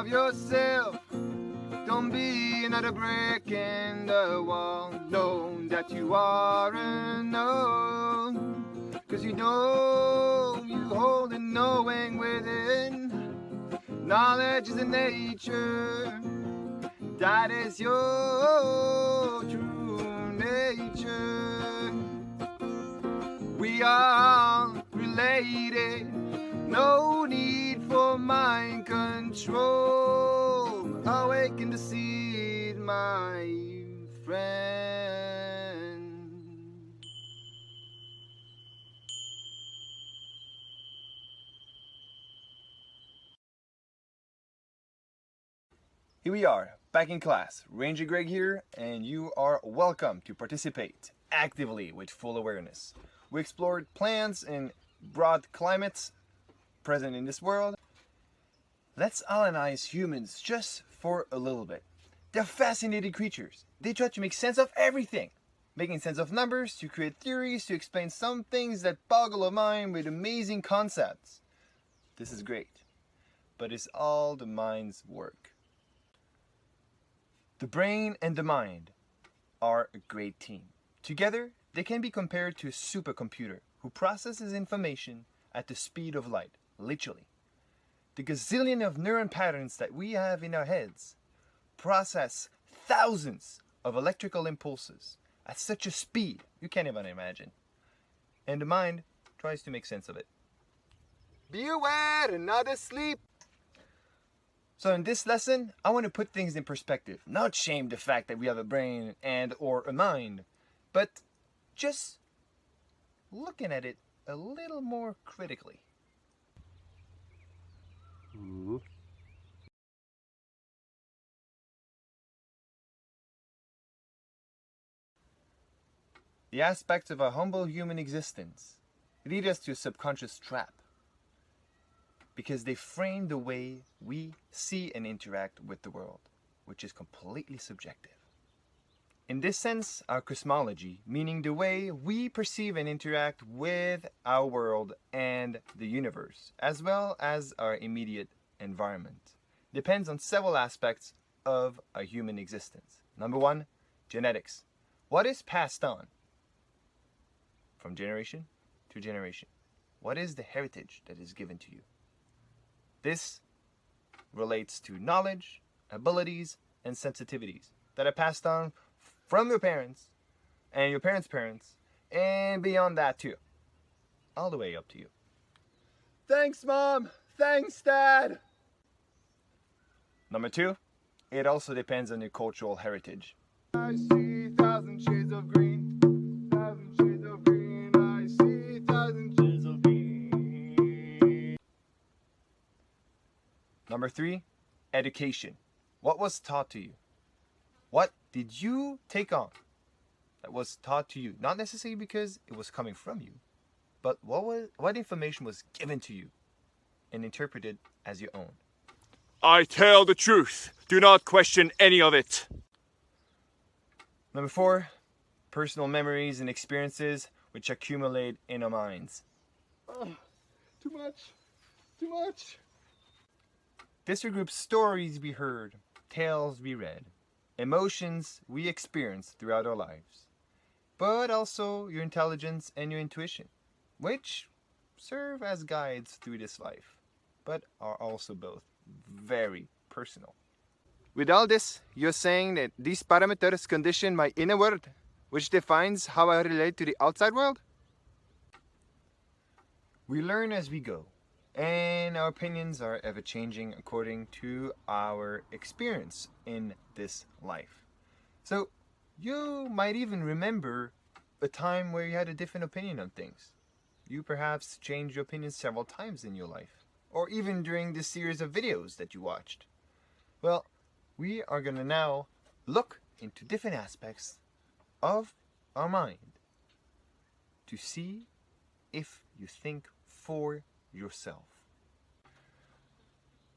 of yourself. Don't be another brick in the wall. Know that you are unknown. Cause you know you hold a knowing within. Knowledge is a nature. That is your true nature. We are related. No need for mind control. Awaken the seed, my friend. Here we are, back in class. Ranger Greg here, and you are welcome to participate actively with full awareness. We explored plants in broad climates present in this world. Let's analyze humans just for a little bit. They're fascinating creatures. They try to make sense of everything. Making sense of numbers, to create theories, to explain some things that boggle the mind with amazing concepts. This is great, but it's all the mind's work. The brain and the mind are a great team. Together, they can be compared to a supercomputer who processes information at the speed of light, literally. The gazillion of neuron patterns that we have in our heads process thousands of electrical impulses at such a speed you can't even imagine. And the mind tries to make sense of it. Be aware and not asleep. So in this lesson, I want to put things in perspective. Not shame the fact that we have a brain and or a mind, but just looking at it a little more critically. Ooh. The aspects of a humble human existence lead us to a subconscious trap because they frame the way we see and interact with the world, which is completely subjective. In this sense, our cosmology, meaning the way we perceive and interact with our world and the universe, as well as our immediate environment, depends on several aspects of a human existence. Number one, genetics. What is passed on from generation to generation? What is the heritage that is given to you? This relates to knowledge, abilities, and sensitivities that are passed on from your parents and your parents' parents and beyond that too. All the way up to you. Thanks, Mom. Thanks, Dad. Number two, it also depends on your cultural heritage. I see 1,000 shades of green. 1,000 shades of green. I see 1,000 shades of green. Number three, education. What was taught to you? What did you take on that was taught to you? Not necessarily because it was coming from you, but what information was given to you and interpreted as your own? I tell the truth. Do not question any of it. Number four, personal memories and experiences which accumulate in our minds. Too much. Too much. This regroups stories we heard, tales we read, emotions we experience throughout our lives, but also your intelligence and your intuition, which serve as guides through this life, but are also both very personal. With all this, you're saying that these parameters condition my inner world, which defines how I relate to the outside world? We learn as we go, and our opinions are ever changing according to our experience in this life. So you might even remember a time where you had a different opinion on things. You perhaps changed your opinion several times in your life, or even during this series of videos that you watched. Well, we are going to now look into different aspects of our mind to see if you think for yourself.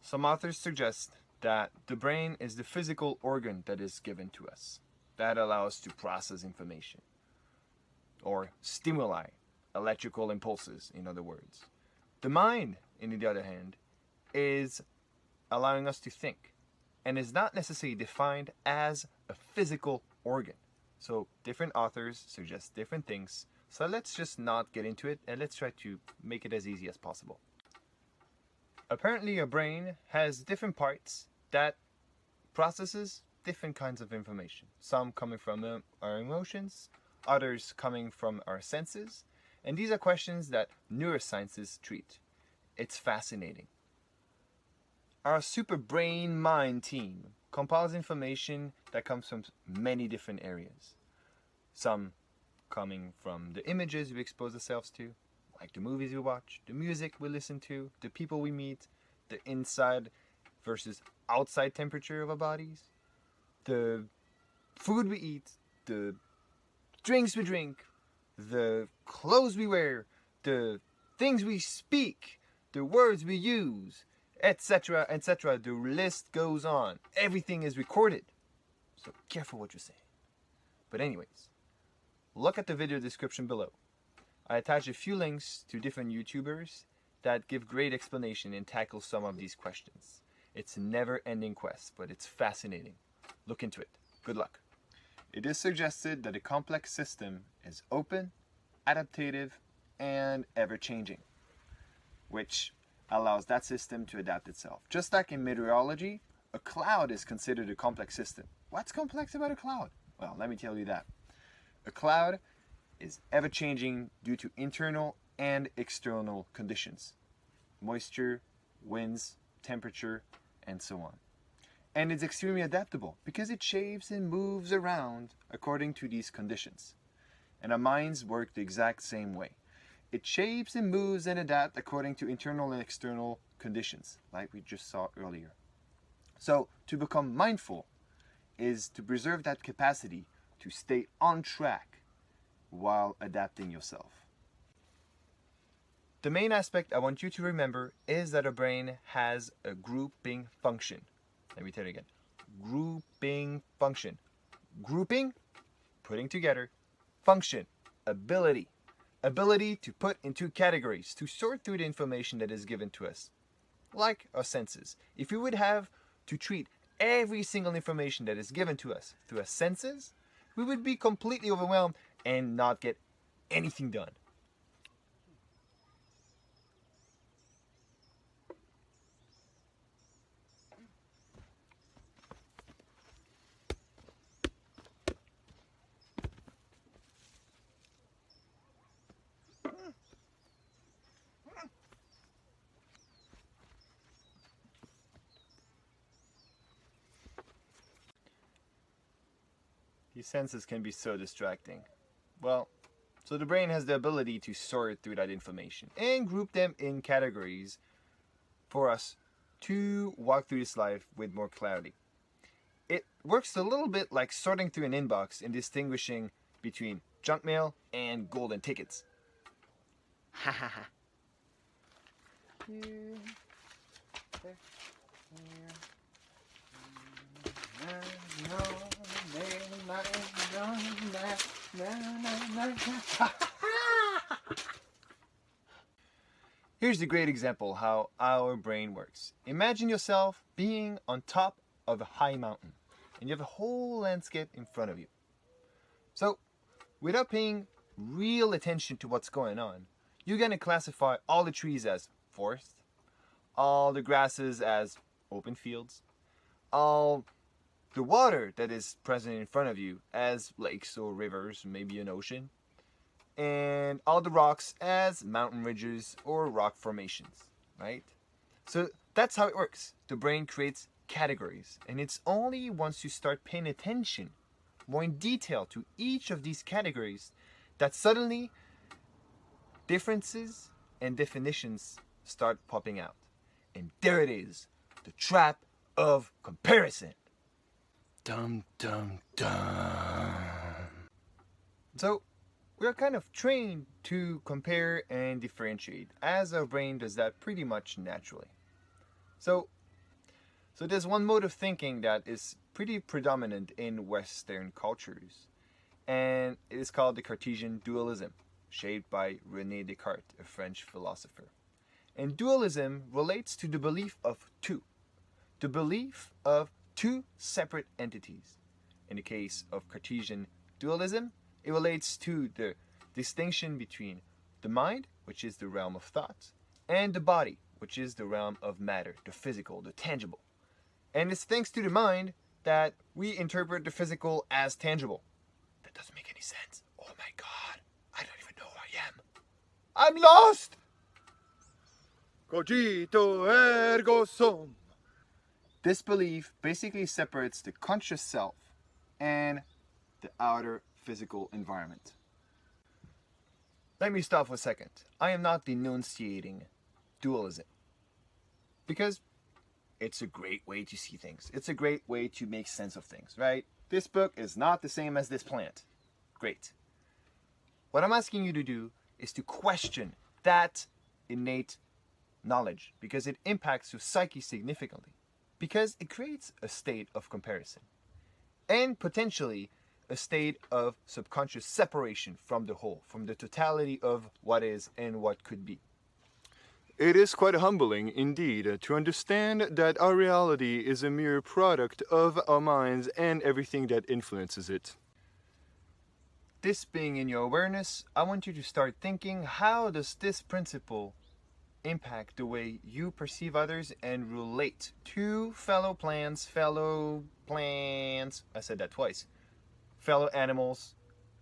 Some authors suggest that the brain is the physical organ that is given to us that allows us to process information or stimuli, electrical impulses, in other words. The mind, on the other hand, is allowing us to think, and is not necessarily defined as a physical organ. So different authors suggest different things, so let's just not get into it and let's try to make it as easy as possible. Apparently your brain has different parts that processes different kinds of information. Some coming from our emotions, others coming from our senses, and these are questions that neurosciences treat. It's fascinating. Our super brain mind team compiles information that comes from many different areas. Some coming from the images we expose ourselves to, like the movies we watch, the music we listen to, the people we meet, the inside versus outside temperature of our bodies, the food we eat, the drinks we drink, the clothes we wear, the things we speak, the words we use, etc., etc. The list goes on. Everything is recorded. So careful what you say. But anyways, look at the video description below. I attach a few links to different YouTubers that give great explanation and tackle some of these questions. It's a never-ending quest, but it's fascinating. Look into it. Good luck. It is suggested that a complex system is open, adaptive, and ever-changing, which allows that system to adapt itself. Just like in meteorology, a cloud is considered a complex system. What's complex about a cloud? Well, let me tell you that. A cloud is ever-changing due to internal and external conditions. Moisture, winds, temperature, and so on. And it's extremely adaptable because it shapes and moves around according to these conditions. And our minds work the exact same way. It shapes and moves and adapts according to internal and external conditions, like we just saw earlier. So to become mindful is to preserve that capacity to stay on track while adapting yourself. The main aspect I want you to remember is that our brain has a grouping function. Let me tell you again. Grouping function. Grouping, putting together. Function, ability. Ability to put into categories, to sort through the information that is given to us. Like our senses. If we would have to treat every single information that is given to us through our senses, we would be completely overwhelmed and not get anything done. These senses can be so distracting. Well, so the brain has the ability to sort through that information and group them in categories for us to walk through this life with more clarity. It works a little bit like sorting through an inbox and distinguishing between junk mail and golden tickets. Ha ha ha. Here's a great example how our brain works. Imagine yourself being on top of a high mountain and you have a whole landscape in front of you. So, without paying real attention to what's going on, you're going to classify all the trees as forest, all the grasses as open fields, all the water that is present in front of you as lakes or rivers, maybe an ocean, and all the rocks as mountain ridges or rock formations, right? So that's how it works. The brain creates categories, and it's only once you start paying attention more in detail to each of these categories that suddenly differences and definitions start popping out. And there it is, the trap of comparison. Dum dum dum. So we are kind of trained to compare and differentiate, as our brain does that pretty much naturally. So there's one mode of thinking that is pretty predominant in Western cultures, and it is called the Cartesian dualism, shaped by René Descartes, a French philosopher. And dualism relates to the belief of two. the belief of two separate entities. In the case of Cartesian dualism, it relates to the distinction between the mind, which is the realm of thought, and the body, which is the realm of matter, the physical, the tangible. And it's thanks to the mind that we interpret the physical as tangible. That doesn't make any sense. Oh my God, I don't even know who I am. I'm lost! Cogito ergo sum. This belief basically separates the conscious self and the outer physical environment. Let me stop for a second. I am not denunciating dualism, because it's a great way to see things. It's a great way to make sense of things, right? This book is not the same as this plant. Great. What I'm asking you to do is to question that innate knowledge, because it impacts your psyche significantly, because it creates a state of comparison and potentially a state of subconscious separation from the whole, from the totality of what is and what could be. It is quite humbling, indeed, to understand that our reality is a mere product of our minds and everything that influences it. This being in your awareness, I want you to start thinking, how does this principle impact the way you perceive others and relate to fellow plants, I said that twice, fellow animals,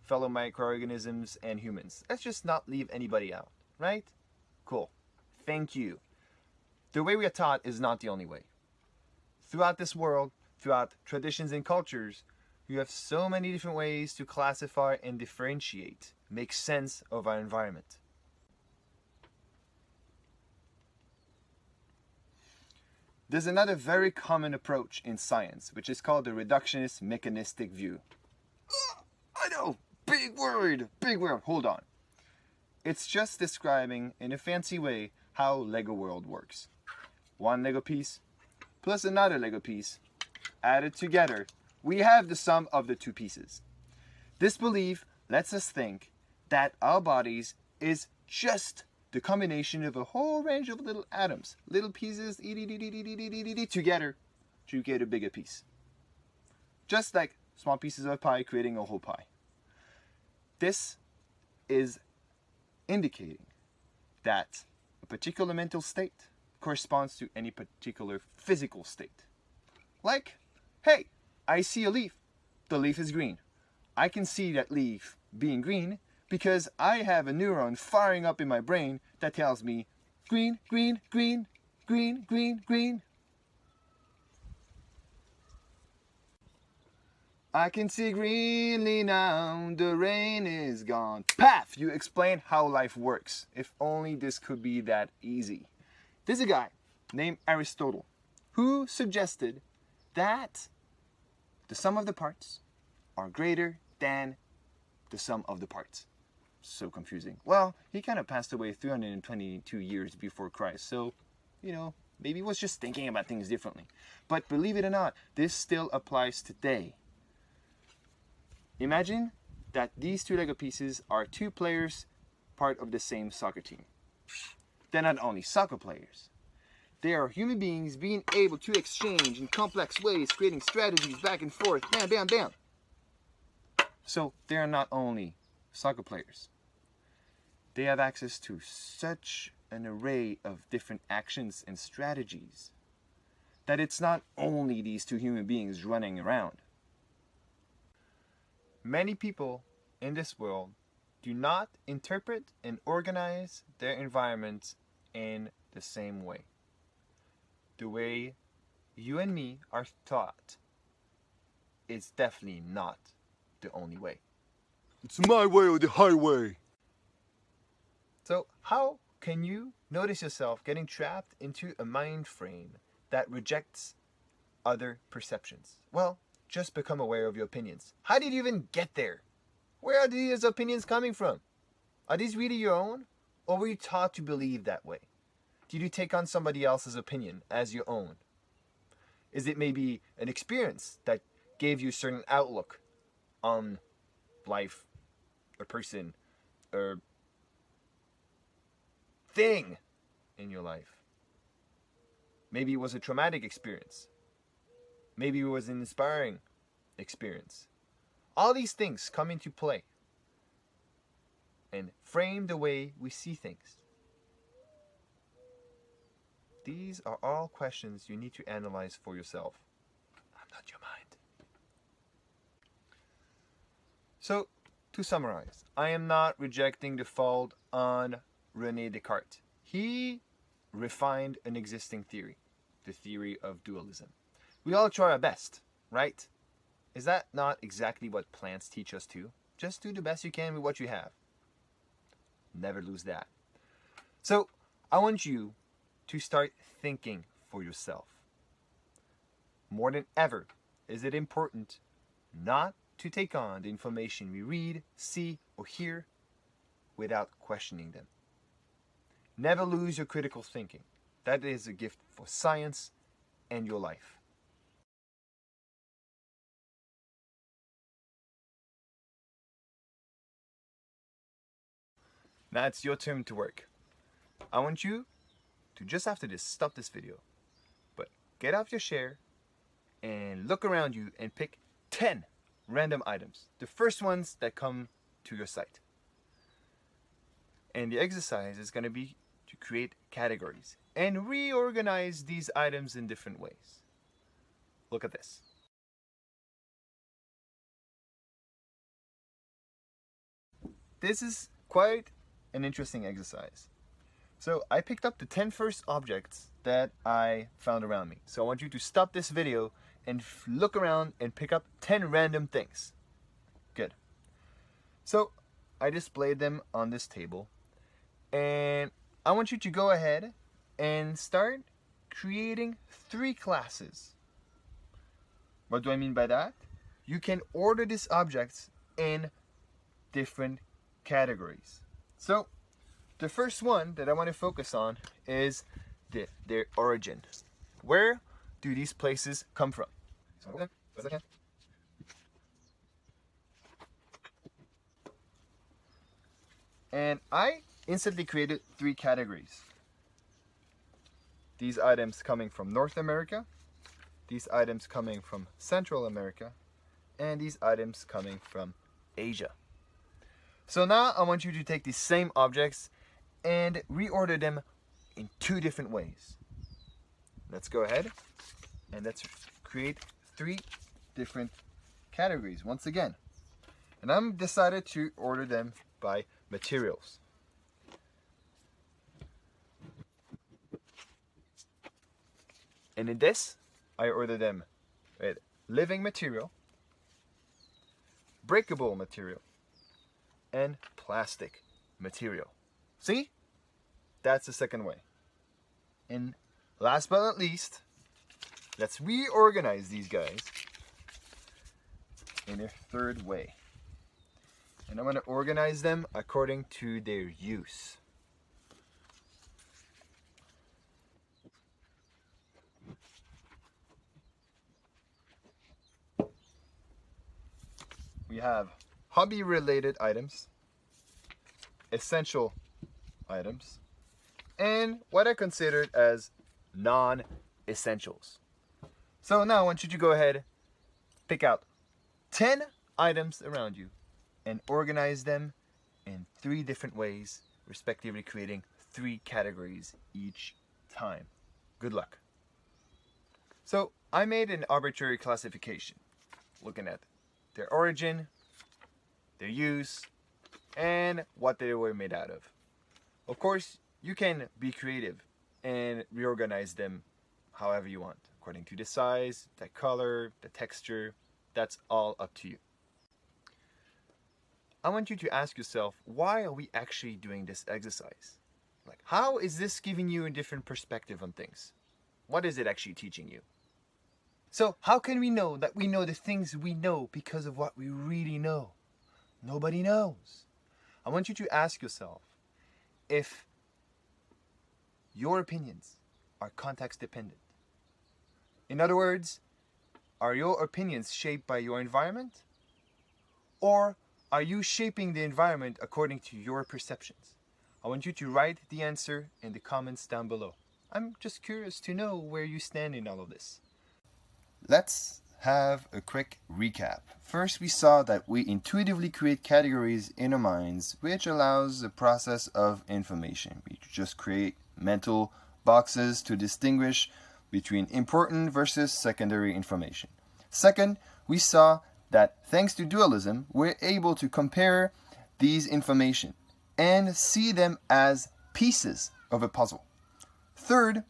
fellow microorganisms, and humans. Let's just not leave anybody out, right? Cool. Thank you. The way we are taught is not the only way. Throughout this world, throughout traditions and cultures, you have so many different ways to classify and differentiate, make sense of our environment. There's another very common approach in science, which is called the reductionist mechanistic view. I know, big word, hold on. It's just describing in a fancy way how Lego world works. One Lego piece plus another Lego piece added together, we have the sum of the two pieces. This belief lets us think that our bodies is just the combination of a whole range of little atoms, little pieces together to get a bigger piece. Just like small pieces of pie creating a whole pie. This is indicating that a particular mental state corresponds to any particular physical state. Like, hey, I see a leaf. The leaf is green. I can see that leaf being green because I have a neuron firing up in my brain that tells me green, green, green, green, green, green. I can see greenly now, the rain is gone. Paf! You explain how life works. If only this could be that easy. There's a guy named Aristotle who suggested that the sum of the parts are greater than the sum of the parts. So confusing. Well, he kind of passed away 322 years before Christ, so, maybe he was just thinking about things differently. But believe it or not, this still applies today. Imagine that these two Lego pieces are two players, part of the same soccer team. They're not only soccer players. They are human beings being able to exchange in complex ways, creating strategies back and forth, bam, bam, bam. So they are not only soccer players. They have access to such an array of different actions and strategies that it's not only these two human beings running around. Many people in this world do not interpret and organize their environment in the same way. The way you and me are taught is definitely not the only way. It's my way or the highway. So how can you notice yourself getting trapped into a mind frame that rejects other perceptions? Well, just become aware of your opinions. How did you even get there? Where are these opinions coming from? Are these really your own? Or were you taught to believe that way? Did you take on somebody else's opinion as your own? Is it maybe an experience that gave you a certain outlook on life, or person, or thing in your life? Maybe it was a traumatic experience. Maybe it was an inspiring experience. All these things come into play and frame the way we see things. These are all questions you need to analyze for yourself. I'm not your mind. So, to summarize, I am not rejecting the fault on René Descartes. He refined an existing theory, the theory of dualism. We all try our best, right? Is that not exactly what plants teach us to? Just do the best you can with what you have. Never lose that. So, I want you to start thinking for yourself. More than ever, is it important not to take on the information we read, see, or hear without questioning them. Never lose your critical thinking. That is a gift for science and your life. Now it's your turn to work. I want you to, just after this, stop this video, but get off your chair and look around you and pick 10 random items, the first ones that come to your sight. And the exercise is going to be to create categories and reorganize these items in different ways. Look at this. This is quite an interesting exercise. So I picked up the 10 first objects that I found around me. So I want you to stop this video and look around and pick up 10 random things. Good. So I displayed them on this table, and I want you to go ahead and start creating 3 classes. What do I mean by that? You can order these objects in different categories. So the first one that I want to focus on is their origin. Where do these places come from? And I instantly created 3 categories. These items coming from North America, these items coming from Central America, and these items coming from Asia. So now I want you to take these same objects and reorder them in 2 different ways. Let's go ahead and let's create 3 different categories once again. And I'm decided to order them by materials. And in this, I order them with living material, breakable material, and plastic material. See? That's the second way. And last but not least, let's reorganize these guys in a 3rd way. And I'm going to organize them according to their use. We have hobby-related items, essential items, and what I considered as non-essentials. So now I want you to go ahead, pick out 10 items around you and organize them in 3 different ways, respectively creating 3 categories each time. Good luck. So I made an arbitrary classification, looking at their origin, their use, and what they were made out of. Of course, you can be creative and reorganize them however you want, according to the size, the color, the texture. That's all up to you. I want you to ask yourself, why are we actually doing this exercise? Like, how is this giving you a different perspective on things? What is it actually teaching you? So how can we know that we know the things we know because of what we really know? Nobody knows. I want you to ask yourself if your opinions are context dependent. In other words, are your opinions shaped by your environment? Or are you shaping the environment according to your perceptions? I want you to write the answer in the comments down below. I'm just curious to know where you stand in all of this. Let's have a quick recap. First, we saw that we intuitively create categories in our minds, which allows the process of information. We just create mental boxes to distinguish between important versus secondary information. Second, we saw that thanks to dualism, we're able to compare these information and see them as pieces of a puzzle. Third,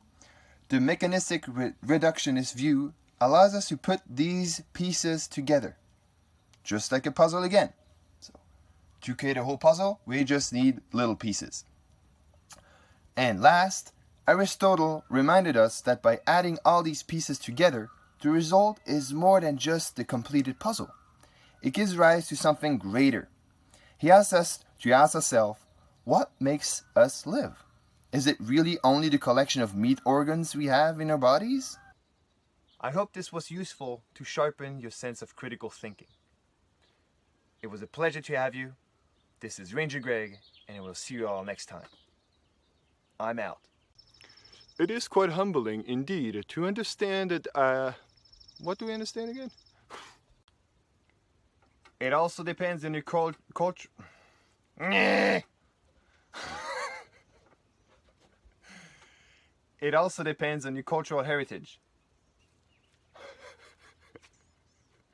the mechanistic reductionist view allows us to put these pieces together, just like a puzzle again. So, to create a whole puzzle, we just need little pieces. And last, Aristotle reminded us that by adding all these pieces together, the result is more than just the completed puzzle. It gives rise to something greater. He asks us to ask ourselves, what makes us live? Is it really only the collection of meat organs we have in our bodies? I hope this was useful to sharpen your sense of critical thinking. It was a pleasure to have you. This is Ranger Greg, and we'll see you all next time. I'm out. It is quite humbling indeed to understand that, what do we understand again? It also depends on your culture. It also depends on your cultural heritage.